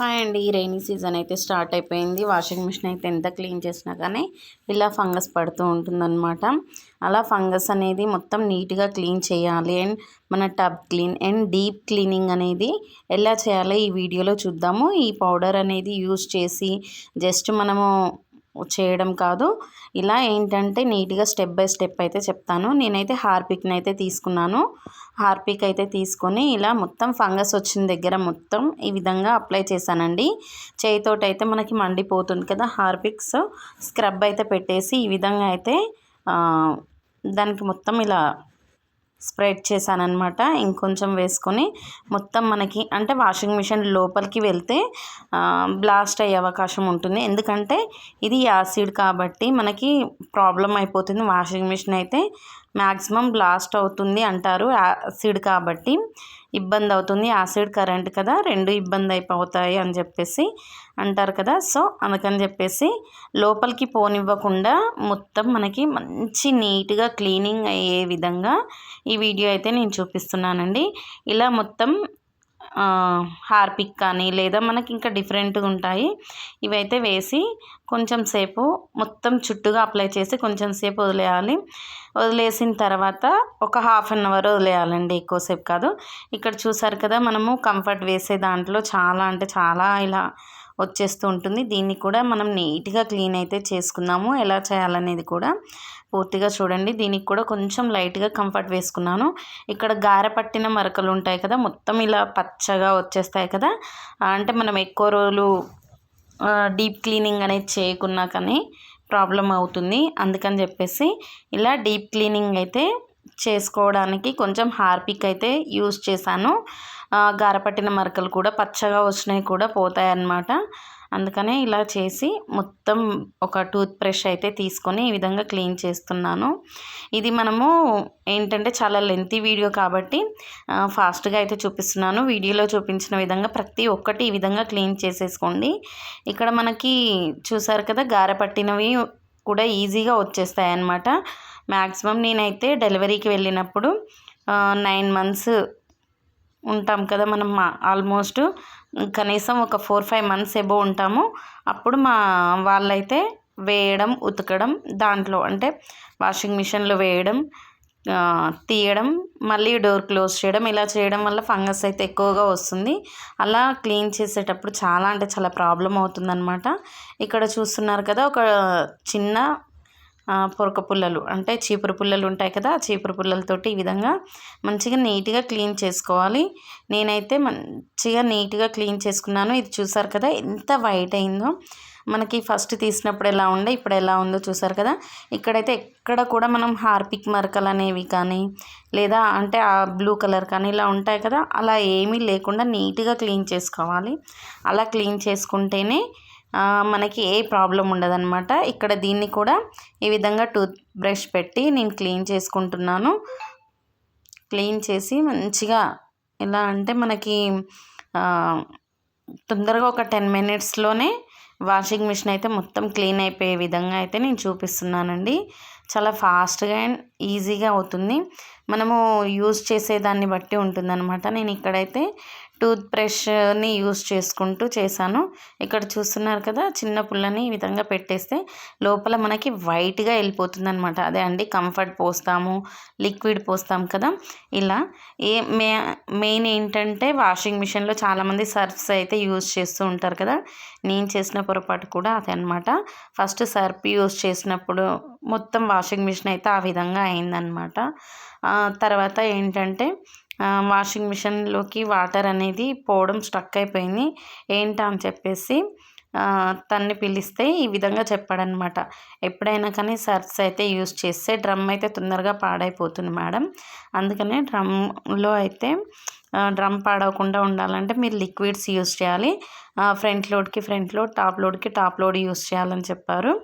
Hi అండి. Rainy season అయితే start అయిపోయింది. వాషింగ్ మిషన్ అయితే ఎంత క్లీన్ చేసినా కానీ ఇలా ఫంగస్ పడుతూ ఉంటుందన్నమాట. అలా ఫంగస్ అనేది మొత్తం నీట్గా క్లీన్ చేయాలి. అండ్ మన tub clean and deep cleaning అనేది ఎలా చేయాలో ఈ వీడియోలో చూద్దాము. ఈ పౌడర్ అనేది యూస్ చేసి జస్ట్ మనము చేయడం కాదు, ఇలా ఏంటంటే నీట్గా స్టెప్ బై స్టెప్ అయితే చెప్తాను. నేనైతే హార్పిక్ని అయితే తీసుకున్నాను. హార్పిక్ అయితే తీసుకొని ఇలా మొత్తం ఫంగస్ వచ్చిన దగ్గర మొత్తం ఈ విధంగా అప్లై చేశానండి. చేయితోటి అయితే మనకి మండిపోతుంది కదా, హార్పిక్స్ స్క్రబ్ అయితే పెట్టేసి ఈ విధంగా అయితే దానికి మొత్తం ఇలా స్ప్రెడ్ చేశానమాట. ఇంకొంచెం వేసుకొని మొత్తం మనకి అంటే వాషింగ్ మిషన్ లోపలికి వెళ్తే బ్లాస్ట్ అయ్యే అవకాశం ఉంటుంది. ఎందుకంటే ఇది యాసిడ్ కాబట్టి మనకి ప్రాబ్లం అయిపోతుంది. వాషింగ్ మిషన్ అయితే మ్యాక్సిమం బ్లాస్ట్ అవుతుంది అంటారు, యాసిడ్ కాబట్టి ఇబ్బంది అవుతుంది. యాసిడ్ కరెంట్ కదా, రెండు ఇబ్బంది అయిపోతాయి అని చెప్పేసి అంటారు కదా. సో అందుకని చెప్పేసి లోపలికి పోనివ్వకుండా మొత్తం మనకి మంచి నీట్గా క్లీనింగ్ అయ్యే విధంగా ఈ వీడియో అయితే నేను చూపిస్తున్నానండి. ఇలా మొత్తం హార్పిక్ కానీ లేదా మనకి ఇంకా డిఫరెంట్గా ఉంటాయి, ఇవైతే వేసి కొంచెం సేపు మొత్తం చుట్టూగా అప్లై చేసి కొంచెం సేపు వదిలేయాలి. వదిలేసిన తర్వాత ఒక హాఫ్ అన్ అవర్ వదిలేయాలండి, ఎక్కువసేపు కాదు. ఇక్కడ చూసారు కదా, మనము కంఫర్ట్ వేసే దాంట్లో చాలా అంటే చాలా ఇలా వచ్చేస్తూ ఉంటుంది. దీన్ని కూడా మనం నీట్గా క్లీన్ అయితే చేసుకుందాము. ఎలా చేయాలనేది కూడా పూర్తిగా చూడండి. దీనికి కూడా కొంచెం లైట్గా కంఫర్ట్ వేసుకున్నాను. ఇక్కడ గారె పట్టిన మరకలు ఉంటాయి కదా, మొత్తం ఇలా పచ్చగా వచ్చేస్తాయి కదా, అంటే మనం ఎక్కువ రోజులు డీప్ క్లీనింగ్ అనేది చేయకున్నా కానీ ప్రాబ్లం అవుతుంది. అందుకని చెప్పేసి ఇలా డీప్ క్లీనింగ్ అయితే చేసుకోవడానికి కొంచెం హార్పిక్ అయితే యూస్ చేశాను. గారపట్టిన మరకలు కూడా పచ్చగా వచ్చినాయి కూడా పోతాయి అన్నమాట. అందుకనే ఇలా చేసి మొత్తం ఒక టూత్ బ్రష్ అయితే తీసుకొని ఈ విధంగా క్లీన్ చేస్తున్నాను. ఇది మనము ఏంటంటే చాలా లెంతీ వీడియో కాబట్టి ఫాస్ట్గా అయితే చూపిస్తున్నాను. వీడియోలో చూపించిన విధంగా ప్రతి ఒక్కటి ఈ విధంగా క్లీన్ చేసేసుకోండి. ఇక్కడ మనకి చూసారు కదా, గారె పట్టినవి కూడా ఈజీగా వచ్చేస్తాయి అన్నమాట. మ్యాక్సిమం నేనైతే డెలివరీకి వెళ్ళినప్పుడు 9 months ఉంటాం కదా మనం, ఆల్మోస్ట్ కనీసం ఒక 4-5 months ఎబో ఉంటాము. అప్పుడు మా వాళ్ళైతే వేయడం, ఉతకడం, దాంట్లో అంటే వాషింగ్ మిషన్లో వేయడం, తీయడం, మళ్ళీ డోర్ క్లోజ్ చేయడం, ఇలా చేయడం వల్ల ఫంగస్ అయితే ఎక్కువగా వస్తుంది. అలా క్లీన్ చేసేటప్పుడు చాలా అంటే చాలా ప్రాబ్లం అవుతుందన్నమాట. ఇక్కడ చూస్తున్నారు కదా, ఒక చిన్న పొరక పుల్లలు అంటే చీపురు పుల్లలు ఉంటాయి కదా, ఆ చీపురు పుల్లలతోటి ఈ విధంగా మంచిగా నీట్గా క్లీన్ చేసుకోవాలి. నేనైతే మంచిగా నీట్గా క్లీన్ చేసుకున్నాను. ఇది చూసారు కదా ఎంత వైట్ అయిందో. మనకి ఫస్ట్ తీసినప్పుడు ఎలా ఉండే ఇప్పుడు ఎలా ఉందో చూసారు కదా. ఇక్కడైతే ఎక్కడ కూడా మనం హార్పిక్ మరకలు అనేవి కానీ లేదా అంటే ఆ బ్లూ కలర్ కానీ ఇలా ఉంటాయి కదా, అలా ఏమీ లేకుండా నీట్గా క్లీన్ చేసుకోవాలి. అలా క్లీన్ చేసుకుంటేనే మనకి ఏ ప్రాబ్లం ఉండదన్నమాట. ఇక్కడ దీన్ని కూడా ఈ విధంగా టూత్ బ్రష్ పెట్టి నేను క్లీన్ చేసుకుంటున్నాను. క్లీన్ చేసి మంచిగా ఎలా అంటే మనకి తొందరగా ఒక 10 minutesలోనే వాషింగ్ మిషన్ అయితే మొత్తం క్లీన్ అయిపోయే విధంగా అయితే నేను చూపిస్తున్నానండి. చాలా ఫాస్ట్గా అండ్ ఈజీగా అవుతుంది. మనము యూజ్ చేసేదాన్ని బట్టి ఉంటుందన్నమాట. నేను ఇక్కడైతే టూత్ బ్రష్ని యూజ్ చేసుకుంటూ చేశాను. ఇక్కడ చూస్తున్నారు కదా, చిన్న పుల్లని ఈ విధంగా పెట్టేస్తే లోపల మనకి వైట్గా వెళ్ళిపోతుంది అనమాట. అదే అండి కంఫర్ట్ పోస్తాము, లిక్విడ్ పోస్తాం కదా, ఇలా మెయిన్ ఏంటంటే వాషింగ్ మిషన్లో చాలామంది సర్ఫ్స్ అయితే యూజ్ చేస్తూ ఉంటారు కదా. నేను చేసిన పొరపాటు కూడా అదే అనమాట. ఫస్ట్ సర్ఫ్ యూజ్ చేసినప్పుడు మొత్తం వాషింగ్ మిషన్ అయితే ఆ విధంగా అయిందనమాట. తర్వాత ఏంటంటే వాషింగ్ మిషన్లోకి వాటర్ అనేది పోవడం స్టక్ అయిపోయింది. ఏంటా అని చెప్పేసి తన్ని పిలిస్తే ఈ విధంగా చెప్పాడనమాట. ఎప్పుడైనా కానీ సర్ఫ్స్ అయితే యూజ్ చేస్తే డ్రమ్ అయితే తొందరగా పాడైపోతుంది మేడం. అందుకనే డ్రమ్లో అయితే డ్రమ్ పాడవకుండా ఉండాలంటే మీరు లిక్విడ్స్ యూజ్ చేయాలి. ఫ్రంట్ లోడ్కి ఫ్రంట్ లోడ్, టాప్ లోడ్కి టాప్ లోడ్ యూజ్ చేయాలని చెప్పారు.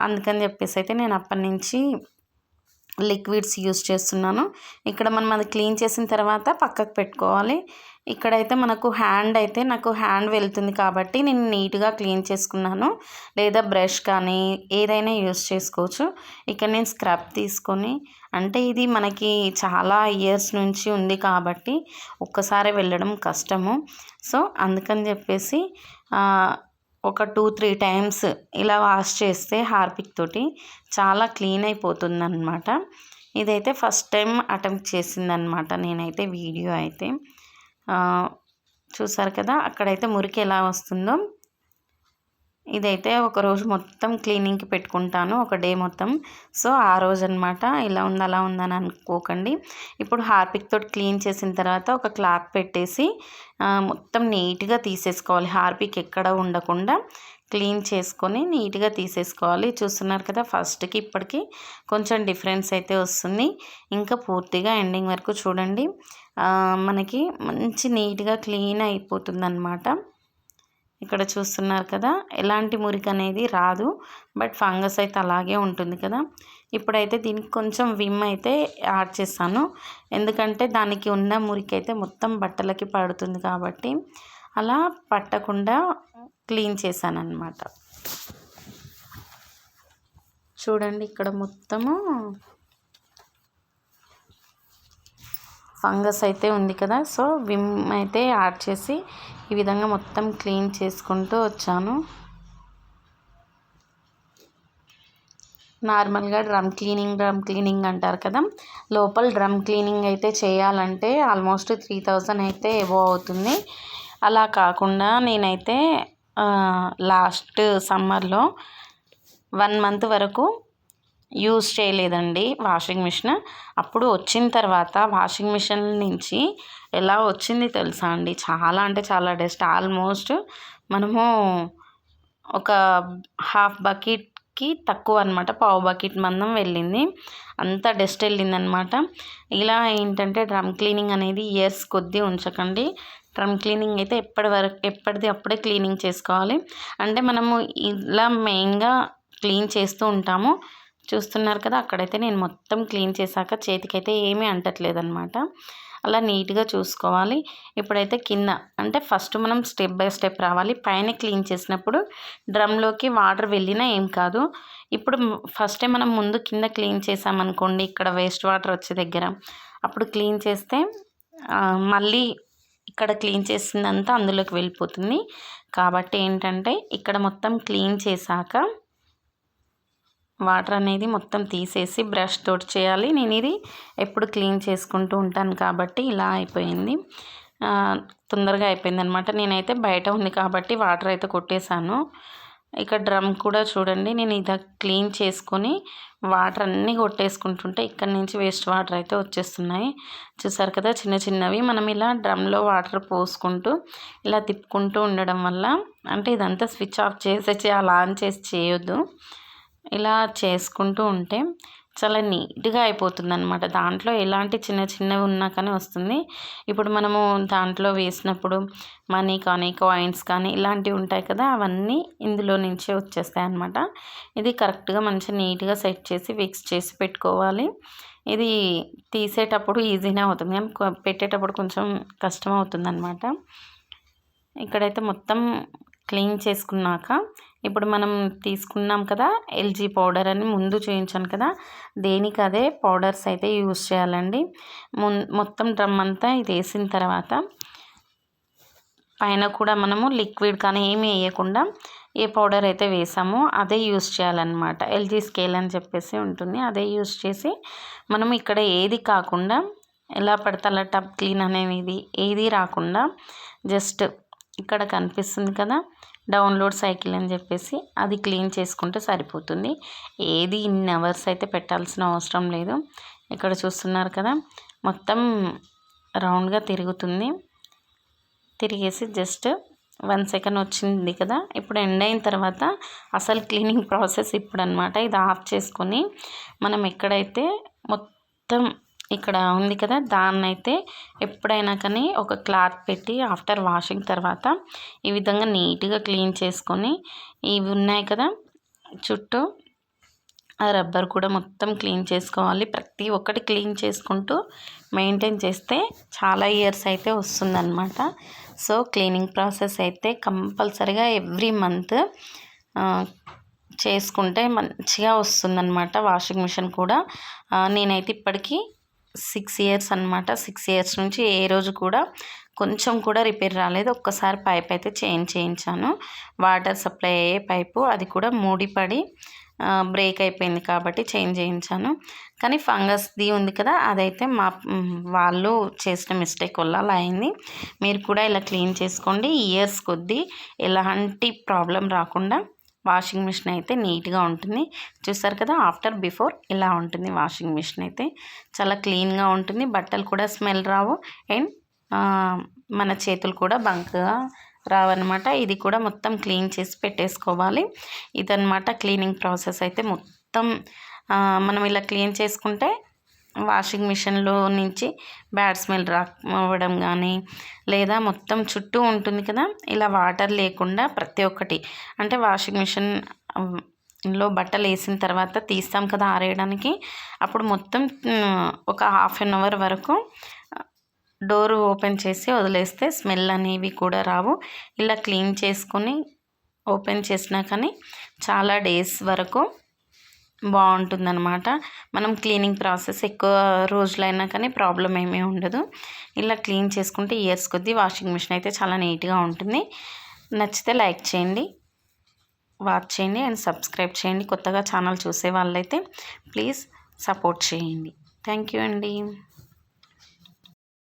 అందుకని చెప్పేసి అయితే నేను అప్పటి నుంచి లిక్విడ్స్ యూజ్ చేస్తున్నాను. ఇక్కడ మనం అది క్లీన్ చేసిన తర్వాత పక్కకు పెట్టుకోవాలి. ఇక్కడైతే మనకు నాకు హ్యాండ్ వెళ్తుంది కాబట్టి నేను నీట్గా క్లీన్ చేసుకున్నాను. లేదా బ్రష్ కానీ ఏదైనా యూస్ చేసుకోవచ్చు. ఇక్కడ నేను స్క్రబ్ తీసుకొని, అంటే ఇది మనకి చాలా ఇయర్స్ నుంచి ఉంది కాబట్టి ఒక్కసారి వెళ్ళడం కష్టము. సో అందుకని చెప్పేసి ఒక 2-3 టైమ్స్ ఇలా వాష్ చేస్తే హార్పిక్ తోటి చాలా క్లీన్ అయిపోతుందన్నమాట. ఇదైతే ఫస్ట్ టైం అటెంప్ట్ చేసిందనమాట నేనైతే వీడియో అయితే. చూసారు కదా అక్కడైతే మురికి ఎలా వస్తుందో. ఇదైతే ఒకరోజు మొత్తం క్లీనింగ్కి పెట్టుకుంటాను, ఒక డే మొత్తం. సో ఆ రోజు అనమాట. ఇలా ఉంది అలా ఉందని అనుకోకండి. ఇప్పుడు హార్పిక్ తోటి క్లీన్ చేసిన తర్వాత ఒక క్లాత్ పెట్టేసి మొత్తం నీట్గా తీసేసుకోవాలి. హార్పిక్ ఎక్కడ ఉండకుండా క్లీన్ చేసుకొని నీట్గా తీసేసుకోవాలి. చూస్తున్నారు కదా ఫస్ట్కి ఇప్పటికి కొంచెం డిఫరెన్స్ అయితే వస్తుంది. ఇంకా పూర్తిగా ఎండింగ్ వరకు చూడండి. మనకి మంచి నీట్గా క్లీన్ అయిపోతుంది అన్నమాట. ఇక్కడ చూస్తున్నారు కదా ఎలాంటి మురికి అనేది రాదు, బట్ ఫంగస్ అయితే అలాగే ఉంటుంది కదా. ఇప్పుడైతే దీనికి కొంచెం విమ్ అయితే యాడ్ చేస్తాను, ఎందుకంటే దానికి ఉన్న మురికి అయితే మొత్తం బట్టలకి పడుతుంది కాబట్టి అలా పట్టకుండా క్లీన్ చేశాను అన్నమాట. చూడండి ఇక్కడ మొత్తము ఫంగస్ అయితే ఉంది కదా. సో విమ్ అయితే యాడ్ చేసి ఈ విధంగా మొత్తం క్లీన్ చేసుకుంటూ వచ్చాను. నార్మల్గా డ్రమ్ క్లీనింగ్ అంటారు కదా, లోపల డ్రమ్ క్లీనింగ్ అయితే చేయాలంటే ఆల్మోస్ట్ 3000 అయితే ఎబో అవుతుంది. అలా కాకుండా నేనైతే లాస్ట్ సమ్మర్లో 1 మంత్ వరకు యూజ్ చేయలేదండి వాషింగ్ మిషన్. అప్పుడు వచ్చిన తర్వాత వాషింగ్ మిషన్ నుంచి ఎలా వచ్చింది తెలుసా అండి, చాలా అంటే చాలా డస్ట్. ఆల్మోస్ట్ మనము ఒక హాఫ్ బకెట్కి తక్కువ అనమాట, పావు బకెట్ మందం వెళ్ళింది, అంత డస్ట్ వెళ్ళిందనమాట. ఇలా ఏంటంటే డ్రమ్ క్లీనింగ్ అనేది ఇయర్స్ కొద్దీ ఉంచకండి. డ్రమ్ క్లీనింగ్ అయితే ఎప్పటిది అప్పుడే క్లీనింగ్ చేసుకోవాలి. అంటే మనము ఇలా మెయిన్గా క్లీన్ చేస్తూ ఉంటాము. చూస్తున్నారు కదా అక్కడైతే నేను మొత్తం క్లీన్ చేశాక చేతికైతే ఏమీ అంటట్లేదు అనమాట. అలా నీట్గా చూసుకోవాలి. ఇప్పుడైతే కింద అంటే ఫస్ట్ మనం స్టెప్ బై స్టెప్ రావాలి. పైన క్లీన్ చేసినప్పుడు డ్రమ్లోకి వాటర్ వెళ్ళినా ఏం కాదు. ఇప్పుడు ఫస్టే మనం ముందు కింద క్లీన్ చేసామనుకోండి, ఇక్కడ వేస్ట్ వాటర్ వచ్చే దగ్గర అప్పుడు క్లీన్ చేస్తే మళ్ళీ ఇక్కడ క్లీన్ చేసిందంతా అందులోకి వెళ్ళిపోతుంది. కాబట్టి ఏంటంటే ఇక్కడ మొత్తం క్లీన్ చేశాక వాటర్ అనేది మొత్తం తీసేసి బ్రష్ తోటి చేయాలి. నేను ఇది ఎప్పుడు క్లీన్ చేసుకుంటూ ఉంటాను కాబట్టి ఇలా అయిపోయింది, తొందరగా అయిపోయింది అనమాట. నేనైతే బయట ఉంది కాబట్టి వాటర్ అయితే కొట్టేశాను. ఇక డ్రమ్ కూడా చూడండి, నేను ఇది క్లీన్ చేసుకొని వాటర్ అన్నీ కొట్టేసుకుంటుంటే ఇక్కడ నుంచి వేస్ట్ వాటర్ అయితే వచ్చేస్తున్నాయి. చూసారు కదా చిన్న చిన్నవి. మనం ఇలా డ్రమ్లో వాటర్ పోసుకుంటూ ఇలా తిప్పుకుంటూ ఉండడం వల్ల, అంటే ఇదంతా స్విచ్ ఆఫ్ చేసేసి అలా ఆన్ చేసి చేయొద్దు, ఇలా చేసుకుంటూ ఉంటే చాలా నీట్గా అయిపోతుంది అనమాట. దాంట్లో ఎలాంటి చిన్న చిన్నవి ఉన్నా కానీ వస్తుంది. ఇప్పుడు మనము దాంట్లో వేసినప్పుడు మనీ కానీ కాయిన్స్ కానీ ఇలాంటివి ఉంటాయి కదా, అవన్నీ ఇందులో నుంచే వచ్చేస్తాయి అనమాట. ఇది కరెక్ట్గా మంచిగా నీట్గా సెట్ చేసి ఫిక్స్ చేసి పెట్టుకోవాలి. ఇది తీసేటప్పుడు ఈజీనే అవుతుంది కానీ పెట్టేటప్పుడు కొంచెం కష్టం అవుతుంది అనమాట. ఇక్కడైతే మొత్తం క్లీన్ చేసుకున్నాక ఇప్పుడు మనం తీసుకున్నాం కదా ఎల్జీ పౌడర్ అని ముందు చూపించాను కదా, దేనికి అదే పౌడర్స్ అయితే యూజ్ చేయాలండి. మొత్తం డ్రమ్ అంతా ఇది వేసిన తర్వాత పైన కూడా మనము లిక్విడ్ కానీ ఏమీ వేయకుండా ఏ పౌడర్ అయితే వేసామో అదే యూజ్ చేయాలన్నమాట. ఎల్జీ స్కేల్ అని చెప్పేసి ఉంటుంది, అదే యూజ్ చేసి మనం ఇక్కడ ఏది కాకుండా ఎలా పడితే అలా టబ్ క్లీన్ అనేది ఏది రాకుండా జస్ట్ ఇక్కడ కనిపిస్తుంది కదా డౌన్లోడ్ సైకిల్ అని చెప్పేసి అది క్లీన్ చేసుకుంటే సరిపోతుంది. ఏది ఇన్ని అవర్స్ అయితే పెట్టాల్సిన అవసరం లేదు. ఇక్కడ చూస్తున్నారు కదా మొత్తం రౌండ్గా తిరుగుతుంది, తిరిగేసి జస్ట్ 1 సెకండ్ వచ్చింది కదా. ఇప్పుడు ఎండ్ అయిన తర్వాత అసలు క్లీనింగ్ ప్రాసెస్ ఇప్పుడు అనమాట. ఇది ఆఫ్ చేసుకొని మనం ఎక్కడైతే మొత్తం ఇక్కడ ఉంది కదా దాన్ని అయితే ఎప్పుడైనా కానీ ఒక క్లాత్ పెట్టి ఆఫ్టర్ వాషింగ్ తర్వాత ఈ విధంగా నీట్గా క్లీన్ చేసుకొని ఇవి ఉన్నాయి కదా చుట్టూ ఆ రబ్బర్ కూడా మొత్తం క్లీన్ చేసుకోవాలి. ప్రతి ఒక్కటి క్లీన్ చేసుకుంటూ మెయింటైన్ చేస్తే చాలా ఇయర్స్ అయితే వస్తుందన్నమాట. సో క్లీనింగ్ ప్రాసెస్ అయితే కంపల్సరిగా ఎవ్రీ మంత్ చేసుకుంటే మంచిగా వస్తుందన్నమాట. వాషింగ్ మిషన్ కూడా నేనైతే ఇప్పటికీ 6 ఇయర్స్ అనమాట. 6 ఇయర్స్ నుంచి ఏ రోజు కూడా కొంచెం కూడా రిపేర్ రాలేదు. ఒక్కసారి పైప్ అయితే చేంజ్ చేయించాను. వాటర్ సప్లై అయ్యే పైపు, అది కూడా మూడిపడి బ్రేక్ అయిపోయింది కాబట్టి చేంజ్ చేయించాను. కానీ ఫంగస్ది ఉంది కదా, అదైతే వాళ్ళు చేసిన మిస్టేక్ వల్ల అలా అయింది. మీరు కూడా ఇలా క్లీన్ చేసుకోండి. ఇయర్స్ కొద్దీ ఎలాంటి ప్రాబ్లం రాకుండా వాషింగ్ మిషన్ అయితే నీట్గా ఉంటుంది. చూసారు కదా, ఆఫ్టర్ బిఫోర్ ఇలా ఉంటుంది వాషింగ్ మిషన్ అయితే. చాలా క్లీన్గా ఉంటుంది. బట్టలు కూడా స్మెల్ రావు అండ్ మన చేతులు కూడా బంకగా రావన్నమాట. ఇది కూడా మొత్తం క్లీన్ చేసి పెట్టేసుకోవాలి. ఇదన్నమాట క్లీనింగ్ ప్రాసెస్ అయితే. మొత్తం మనం ఇలా క్లీన్ చేసుకుంటే వాషింగ్ మిషన్లో నుంచి బ్యాడ్ స్మెల్ రావడం కానీ, లేదా మొత్తం చుట్టూ ఉంటుంది కదా, ఇలా వాటర్ లేకుండా ప్రతి ఒక్కటి, అంటే వాషింగ్ మిషన్ లో బట్టలు వేసిన తర్వాత తీస్తాం కదా ఆరేయడానికి, అప్పుడు మొత్తం ఒక హాఫ్ అన్ అవర్ వరకు డోర్ ఓపెన్ చేసి వదిలేస్తే స్మెల్ అనేవి కూడా రావు. ఇలా క్లీన్ చేసుకొని ఓపెన్ చేసినా కానీ చాలా డేస్ వరకు బాగుంటుందన్నమాట. మనం క్లీనింగ్ ప్రాసెస్ ఎక్కువ రోజులైనా కానీ ప్రాబ్లం ఏమీ ఉండదు. ఇలా క్లీన్ చేసుకుంటే ఇయర్స్ కొద్దీ వాషింగ్ మిషన్ అయితే చాలా నీట్గా ఉంటుంది. నచ్చితే లైక్ చేయండి, వాచ్ చేయండి అండ్ సబ్స్క్రైబ్ చేయండి. కొత్తగా ఛానల్ చూసే వాళ్ళైతే ప్లీజ్ సపోర్ట్ చేయండి. థ్యాంక్ యూ అండి.